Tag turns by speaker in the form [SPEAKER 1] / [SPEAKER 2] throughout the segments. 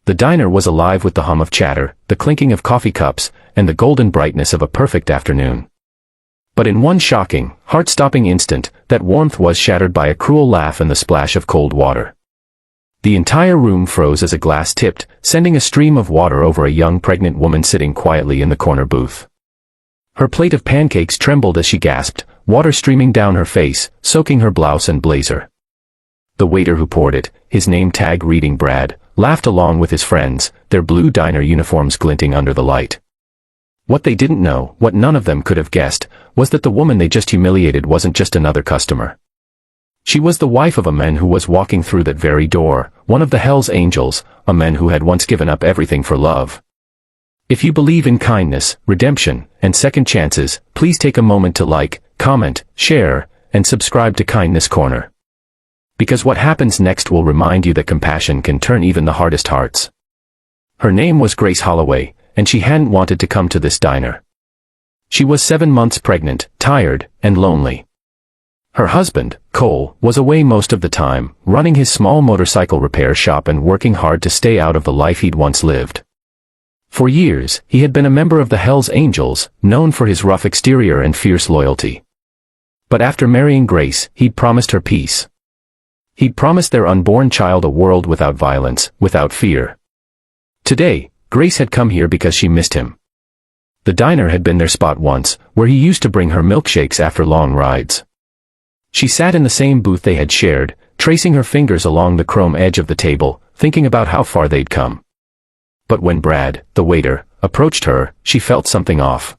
[SPEAKER 1] The diner was alive with the hum of chatter, the clinking of coffee cups, and the golden brightness of a perfect afternoon. But in one shocking, heart-stopping instant, that warmth was shattered by a cruel laugh and the splash of cold water. The entire room froze as a glass tipped, sending a stream of water over a young pregnant woman sitting quietly in the corner booth. Her plate of pancakes trembled as she gasped, water streaming down her face, soaking her blouse and blazer. The waiter who poured it, his name tag reading Brad, laughed along with his friends, their blue diner uniforms glinting under the light. What they didn't know, what none of them could have guessed, was that the woman they just humiliated wasn't just another customer. She was the wife of a man who was walking through that very door, one of the Hell's Angels, a man who had once given up everything for love. If you believe in kindness, redemption, and second chances, please take a moment to like, comment, share, and subscribe to Kindness Corner. Because what happens next will remind you that compassion can turn even the hardest hearts. Her name was Grace Holloway, and she hadn't wanted to come to this diner. She was 7 months pregnant, tired, and lonely. Her husband, Cole, was away most of the time, running his small motorcycle repair shop and working hard to stay out of the life he'd once lived. For years, he had been a member of the Hell's Angels, known for his rough exterior and fierce loyalty. But after marrying Grace, he'd promised her peace. He'd promised their unborn child a world without violence, without fear. Today, Grace had come here because she missed him. The diner had been their spot once, where he used to bring her milkshakes after long rides. She sat in the same booth they had shared, tracing her fingers along the chrome edge of the table, thinking about how far they'd come. But when Brad, the waiter, approached her, she felt something off.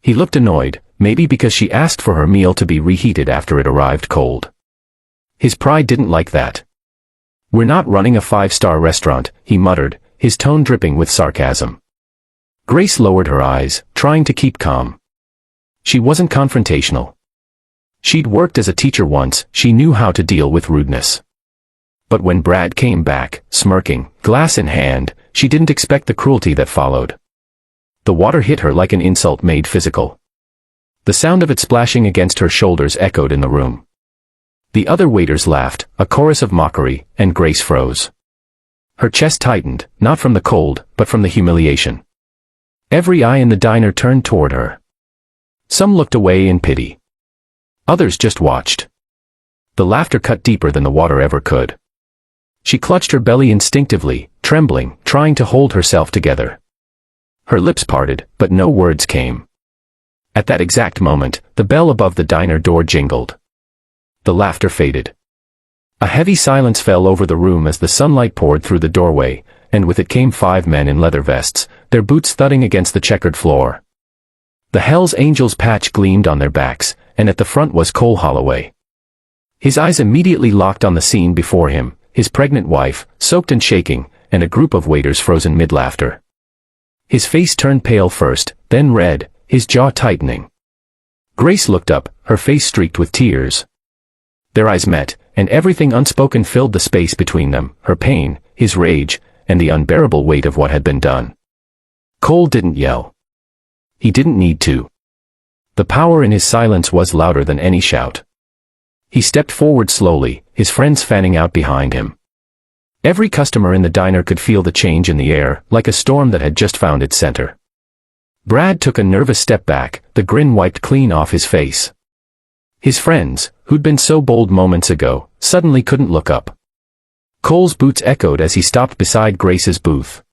[SPEAKER 1] He looked annoyed, maybe because she asked for her meal to be reheated after it arrived cold. His pride didn't like that. "We're not running a 5-star restaurant," he muttered, his tone dripping with sarcasm. Grace lowered her eyes, trying to keep calm. She wasn't confrontational. She'd worked as a teacher once, she knew how to deal with rudeness. But when Brad came back, smirking, glass in hand, she didn't expect the cruelty that followed. The water hit her like an insult made physical. The sound of it splashing against her shoulders echoed in the room. The other waiters laughed, a chorus of mockery, and Grace froze. Her chest tightened, not from the cold, but from the humiliation. Every eye in the diner turned toward her. Some looked away in pity. Others just watched. The laughter cut deeper than the water ever could. She clutched her belly instinctively, trembling, trying to hold herself together. Her lips parted, but no words came. At that exact moment, the bell above the diner door jingled. The laughter faded. A heavy silence fell over the room as the sunlight poured through the doorway, and with it came 5 men in leather vests, their boots thudding against the checkered floor. The Hell's Angels patch gleamed on their backs, and at the front was Cole Holloway. His eyes immediately locked on the scene before him, his pregnant wife, soaked and shaking, and a group of waiters frozen mid-laughter. His face turned pale first, then red, his jaw tightening. Grace looked up, her face streaked with tears. Their eyes met, and everything unspoken filled the space between them, her pain, his rage, and the unbearable weight of what had been done. Cole didn't yell. He didn't need to. The power in his silence was louder than any shout. He stepped forward slowly, his friends fanning out behind him. Every customer in the diner could feel the change in the air, like a storm that had just found its center. Brad took a nervous step back, the grin wiped clean off his face. His friends, who'd been so bold moments ago, suddenly couldn't look up. Cole's boots echoed as he stopped beside Grace's booth.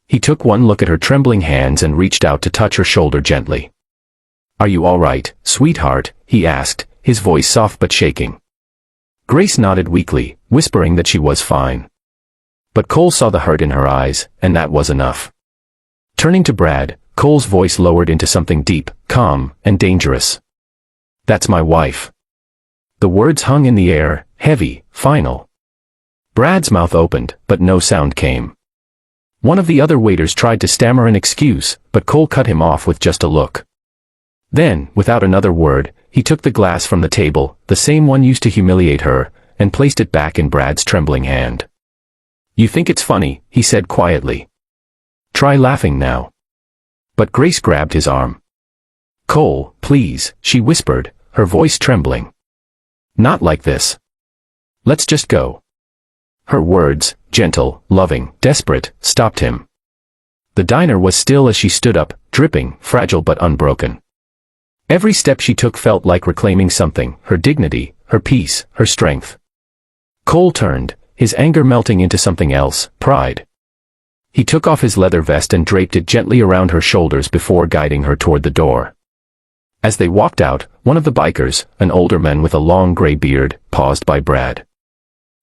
[SPEAKER 1] He took one look at her trembling hands and reached out to touch her shoulder gently. "Are you all right, sweetheart?" he asked, his voice soft but shaking. Grace nodded weakly, whispering that she was fine. But Cole saw the hurt in her eyes, and that was enough. Turning to Brad, Cole's voice lowered into something deep, calm, and dangerous. "That's my wife." The words hung in the air, heavy, final. Brad's mouth opened, but no sound came. One of the other waiters tried to stammer an excuse, but Cole cut him off with just a look. Then, without another word, he took the glass from the table, the same one used to humiliate her, and placed it back in Brad's trembling hand. "You think it's funny," he said quietly. "Try laughing now." But Grace grabbed his arm. "Cole, please," she whispered, her voice trembling. "Not like this. Let's just go." Her words, gentle, loving, desperate, stopped him. The diner was still as she stood up, dripping, fragile but unbroken. Every step she took felt like reclaiming something, her dignity, her peace, her strength. Cole turned, his anger melting into something else, pride. He took off his leather vest and draped it gently around her shoulders before guiding her toward the door. As they walked out, one of the bikers, an older man with a long gray beard, paused by Brad.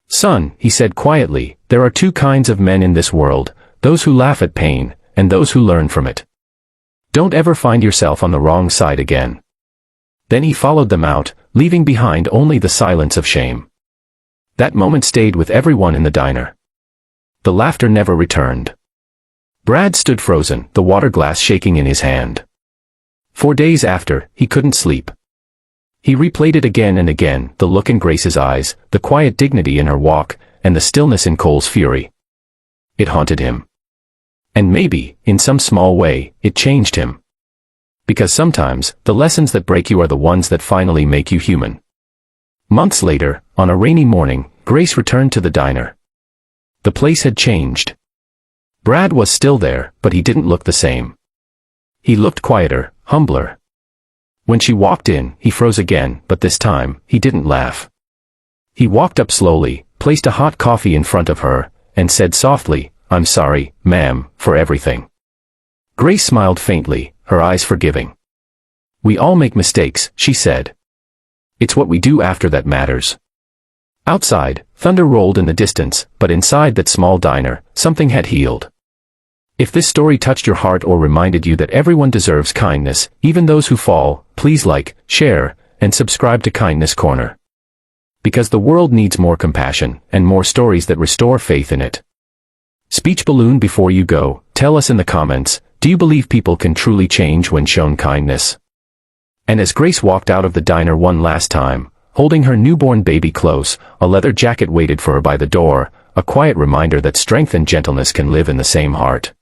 [SPEAKER 1] "Son," he said quietly, "there are two kinds of men in this world, those who laugh at pain, and those who learn from it. Don't ever find yourself on the wrong side again." Then he followed them out, leaving behind only the silence of shame. That moment stayed with everyone in the diner. The laughter never returned. Brad stood frozen, the water glass shaking in his hand. For days after, he couldn't sleep. He replayed it again and again, the look in Grace's eyes, the quiet dignity in her walk, and the stillness in Cole's fury. It haunted him. And maybe, in some small way, it changed him. Because sometimes, the lessons that break you are the ones that finally make you human. Months later, on a rainy morning, Grace returned to the diner. The place had changed. Brad was still there, but he didn't look the same. He looked quieter, humbler. When she walked in, he froze again, but this time, he didn't laugh. He walked up slowly, placed a hot coffee in front of her, and said softly, "I'm sorry, ma'am, for everything." Grace smiled faintly, her eyes forgiving. "We all make mistakes," she said. "It's what we do after that matters." Outside, thunder rolled in the distance, but inside that small diner, something had healed. If this story touched your heart or reminded you that everyone deserves kindness, even those who fall, please like, share, and subscribe to Kindness Corner. Because the world needs more compassion, and more stories that restore faith in it. Speech balloon before you go, tell us in the comments, do you believe people can truly change when shown kindness? And as Grace walked out of the diner one last time, holding her newborn baby close, a leather jacket waited for her by the door, a quiet reminder that strength and gentleness can live in the same heart.